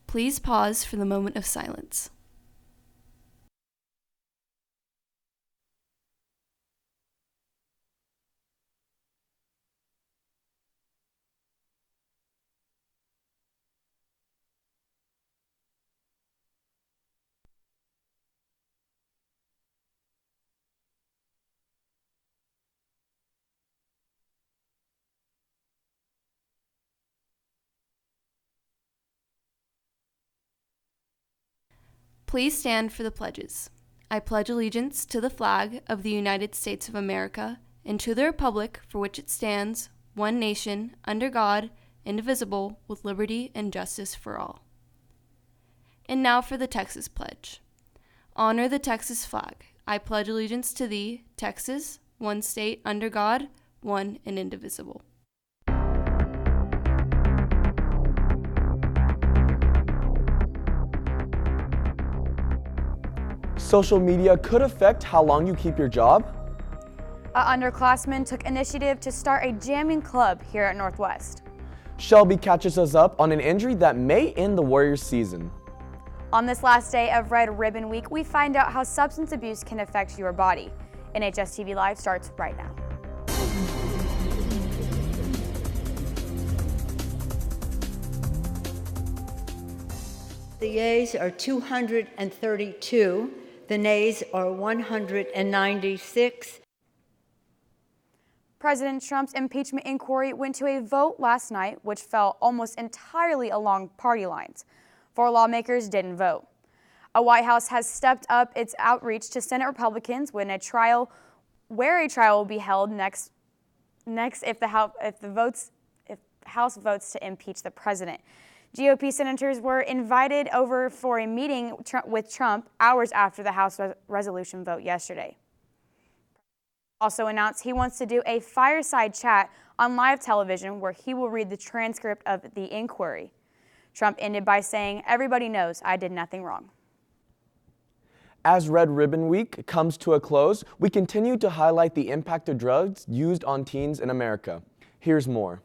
Please pause for the moment of silence. Please stand for the pledges. I pledge allegiance to the flag of the United States of America and to the republic for which it stands, one nation, under God, indivisible, with liberty and justice for all. And now for the Texas Pledge. Honor the Texas flag. I pledge allegiance to thee, Texas, one state, under God, one and indivisible. Social media could affect how long you keep your job. An underclassman took initiative to start a jamming club here at Northwest. Shelby catches us up on an injury that may end the Warriors' season. On this last day of Red Ribbon Week, we find out how substance abuse can affect your body. NHSTV Live starts right now. The yeas are 232. The nays are 196. President Trump's impeachment inquiry went to a vote last night, which fell almost entirely along party lines. 4 lawmakers didn't vote. A White House has stepped up its outreach to Senate Republicans where a trial will be held next if the House votes to impeach the president. GOP senators were invited over for a meeting with Trump hours after the House resolution vote yesterday. Also announced he wants to do a fireside chat on live television where he will read the transcript of the inquiry. Trump ended by saying, "Everybody knows I did nothing wrong." As Red Ribbon Week comes to a close, we continue to highlight the impact of drugs used on teens in America. Here's more.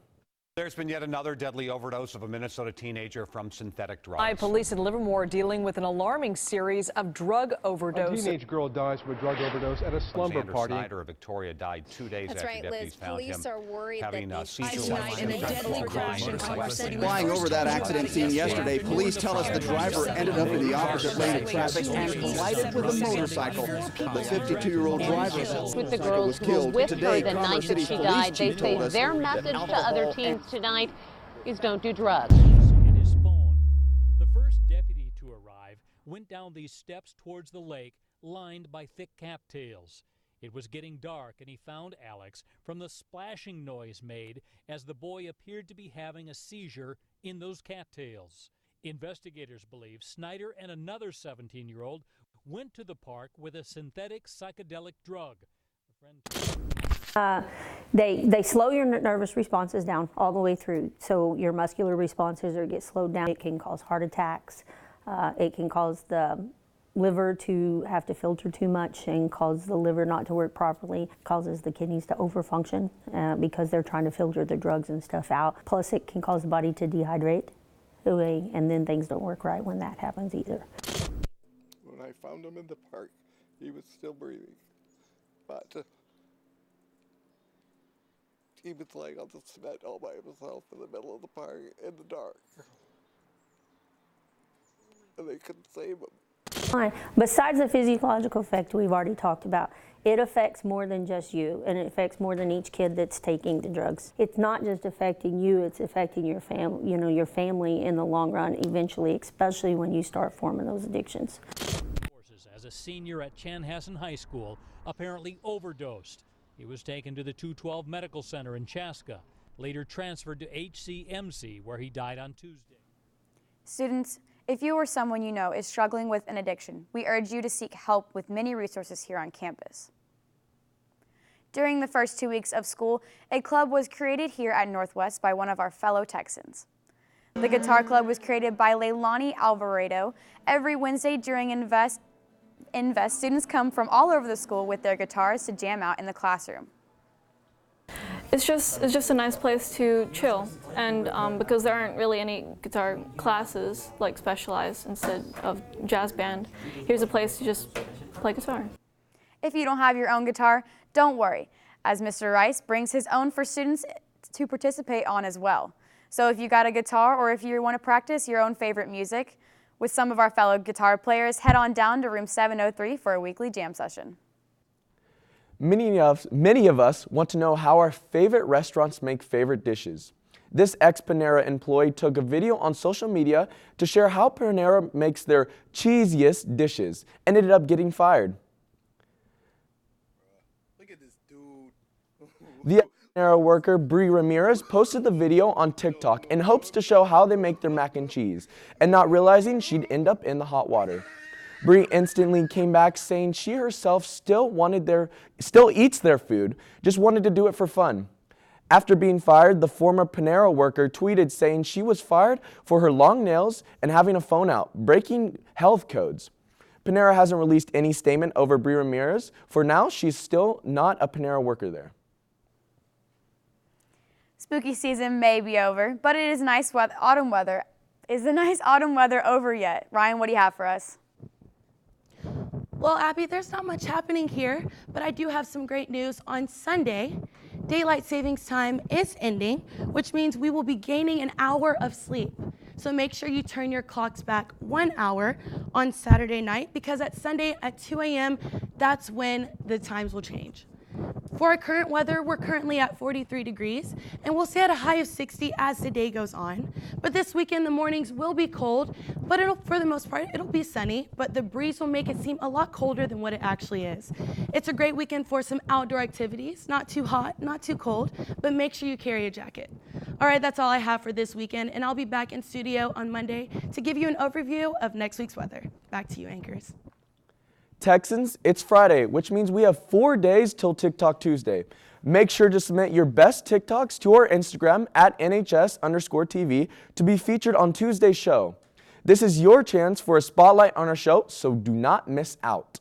There's been yet another deadly overdose of a Minnesota teenager from synthetic drugs. Police in Livermore dealing with an alarming series of drug overdoses. A teenage girl dies from a drug overdose at a slumber party. Snyder of Victoria died 2 days after deputies found him having a Flying over that accident scene yesterday, police tell us the driver ended up in the opposite lane of traffic and collided with a motorcycle. The 52-year-old driver with the girls who were with her the night that she died. They say their message to other teens tonight is don't do drugs. In his phone. The first deputy to arrive went down these steps towards the lake lined by thick cattails. It was getting dark and he found Alex from the splashing noise made as the boy appeared to be having a seizure in those cattails. Investigators believe Snyder and another 17-year-old went to the park with a synthetic psychedelic drug. They slow your nervous responses down all the way through, so your muscular responses get slowed down. It can cause heart attacks. It can cause the liver to have to filter too much and cause the liver not to work properly. It causes the kidneys to overfunction because they're trying to filter the drugs and stuff out. Plus, it can cause the body to dehydrate, and then things don't work right when that happens either. When I found him in the park, he was still breathing, but he was laying on the cement all by himself in the middle of the park in the dark. And they couldn't save him. Besides the physiological effect we've already talked about, it affects more than just you, and it affects more than each kid that's taking the drugs. It's not just affecting you, it's affecting your family, your family in the long run eventually, especially when you start forming those addictions. As a senior at Chanhassen High School, apparently overdosed. He was taken to the 212 Medical Center in Chaska, later transferred to HCMC, where he died on Tuesday. Students, if you or someone you know is struggling with an addiction, we urge you to seek help with many resources here on campus. During the first 2 weeks of school, a club was created here at Northwest by one of our fellow Texans. The Guitar Club was created by Leilani Alvarado. Every Wednesday during Invest, students come from all over the school with their guitars to jam out in the classroom. It's just a nice place to chill, and because there aren't really any guitar classes like specialized instead of jazz band, here's a place to just play guitar. If you don't have your own guitar, don't worry, as Mr. Rice brings his own for students to participate on as well. So if you got a guitar or if you want to practice your own favorite music with some of our fellow guitar players, head on down to room 703 for a weekly jam session. Many of us want to know how our favorite restaurants make favorite dishes. This ex-Panera employee took a video on social media to share how Panera makes their cheesiest dishes and ended up getting fired. Look at this dude. The Panera worker, Bree Ramirez, posted the video on TikTok in hopes to show how they make their mac and cheese, and not realizing she'd end up in the hot water. Bree instantly came back saying she herself still eats their food, just wanted to do it for fun. After being fired, the former Panera worker tweeted saying she was fired for her long nails and having a phone out, breaking health codes. Panera hasn't released any statement over Bree Ramirez. For now, she's still not a Panera worker there. Spooky season may be over, but it is nice autumn weather. Is the nice autumn weather over yet? Ryan, what do you have for us? Well, Abby, there's not much happening here, but I do have some great news. On Sunday, daylight savings time is ending, which means we will be gaining an hour of sleep. So make sure you turn your clocks back 1 hour on Saturday night, because at Sunday at 2 a.m., that's when the times will change. For our current weather, we're currently at 43 degrees, and we'll stay at a high of 60 as the day goes on. But this weekend, the mornings will be cold, but for the most part, it'll be sunny, but the breeze will make it seem a lot colder than what it actually is. It's a great weekend for some outdoor activities, not too hot, not too cold, but make sure you carry a jacket. All right, that's all I have for this weekend, and I'll be back in studio on Monday to give you an overview of next week's weather. Back to you, anchors. Texans, it's Friday, which means we have 4 days till TikTok Tuesday. Make sure to submit your best TikToks to our Instagram at NHS_TV to be featured on Tuesday's show. This is your chance for a spotlight on our show, so do not miss out.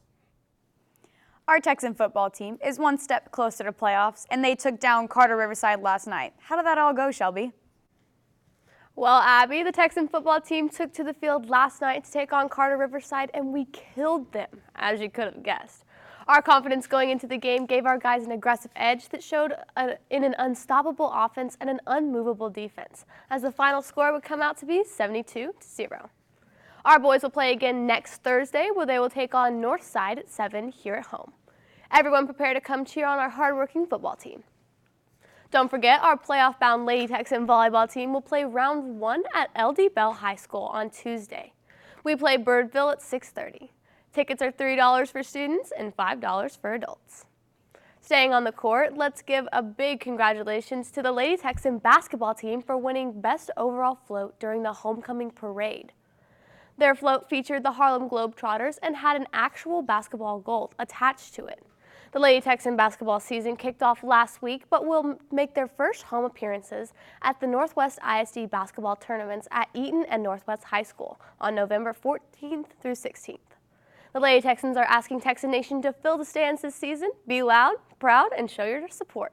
Our Texan football team is one step closer to playoffs, and they took down Carter Riverside last night. How did that all go, Shelby? Well, Abby, the Texan football team took to the field last night to take on Carter Riverside, and we killed them, as you could have guessed. Our confidence going into the game gave our guys an aggressive edge that showed in an unstoppable offense and an unmovable defense, as the final score would come out to be 72-0. Our boys will play again next Thursday, where they will take on Northside at 7 here at home. Everyone prepare to come cheer on our hardworking football team. Don't forget, our playoff-bound Lady Texan volleyball team will play round 1 at LD Bell High School on Tuesday. We play Birdville at 6:30. Tickets are $3 for students and $5 for adults. Staying on the court, let's give a big congratulations to the Lady Texan basketball team for winning Best Overall Float during the homecoming parade. Their float featured the Harlem Globetrotters and had an actual basketball goal attached to it. The Lady Texan basketball season kicked off last week, but will make their first home appearances at the Northwest ISD basketball tournaments at Eaton and Northwest High School on November 14th through 16th. The Lady Texans are asking Texan Nation to fill the stands this season, be loud, proud, and show your support.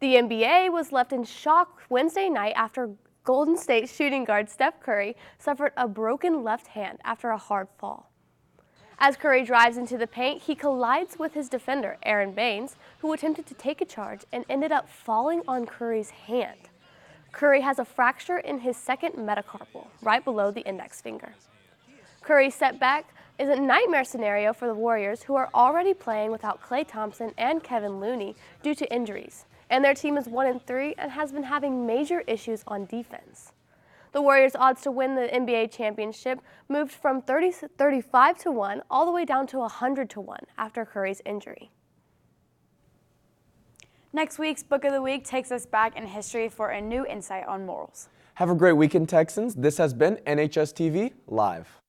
The NBA was left in shock Wednesday night after Golden State shooting guard Steph Curry suffered a broken left hand after a hard fall. As Curry drives into the paint, he collides with his defender, Aaron Baines, who attempted to take a charge and ended up falling on Curry's hand. Curry has a fracture in his second metacarpal, right below the index finger. Curry's setback is a nightmare scenario for the Warriors, who are already playing without Klay Thompson and Kevin Looney due to injuries, and their team is 1-3 and has been having major issues on defense. The Warriors' odds to win the NBA championship moved from 35-1 all the way down to 100-1 after Curry's injury. Next week's Book of the Week takes us back in history for a new insight on morals. Have a great weekend, Texans. This has been NHSTV Live.